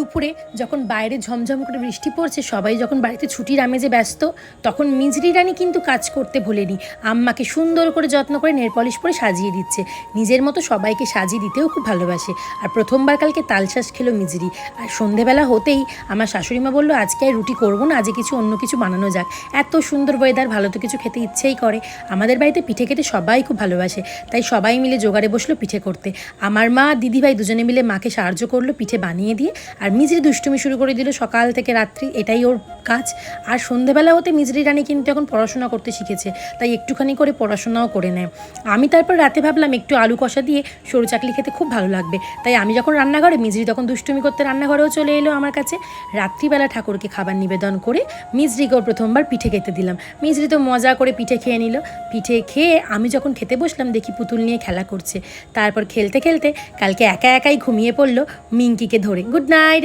দুপুরে যখন বাইরে ঝমঝম করে বৃষ্টি পড়ছে, সবাই যখন বাড়িতে ছুটির আমেজে ব্যস্ত, তখন মিজরি রানী কিন্তু কাজ করতে ভোলেনি। আম্মাকে সুন্দর করে যত্ন করে নেল পলিশ করে সাজিয়ে দিচ্ছে। নিজের মতো সবাইকে সাজিয়ে দিতেও খুব ভালোবাসে। আর প্রথমবার কালকে তালশাঁস খেলো মিজরি। আর সন্ধেবেলা হতেই আমার শাশুড়িমা বললো, আজকে আর রুটি করবো না, আজকে কিছু অন্য কিছু বানানো যাক। এত সুন্দর ওয়েদার, ভালো তো কিছু খেতে ইচ্ছেই করে। আমাদের বাড়িতে পিঠে খেতে সবাই খুব ভালোবাসে, তাই সবাই মিলে জোগাড়ে বসলো পিঠে করতে। আমার মা দিদিভাই দুজনে মিলে মাকে সাহায্য করলো পিঠে বানিয়ে দিয়ে। আর মিজরি দুষ্টুমি শুরু করে দিল সকাল থেকে রাত্রি, এটাই ওর কাজ। আর সন্ধেবেলা হতে মিজরি রানী কিন্তু এখন পড়াশোনা করতে শিখেছে, তাই একটুখানি করে পড়াশোনাও করে নেয়। আমি তারপর রাতে ভাবলাম একটু আলু কষা দিয়ে সরু চাকলি খেতে খুব ভালো লাগবে, তাই আমি যখন রান্নাঘরে, মিজরি তখন দুষ্টুমি করতে রান্নাঘরেও চলে এলো আমার কাছে। রাত্রিবেলা ঠাকুরকে খাবার নিবেদন করে মিজরিকেও প্রথমবার পিঠে খেতে দিলাম। মিজরি তো মজা করে পিঠে খেয়ে নিল। পিঠে খেয়ে আমি যখন খেতে বসলাম, দেখি পুতুল নিয়ে খেলা করছে। তারপর খেলতে খেলতে কালকে একা একাই ঘুমিয়ে পড়লো মিঙ্কিকে ধরে। Good night.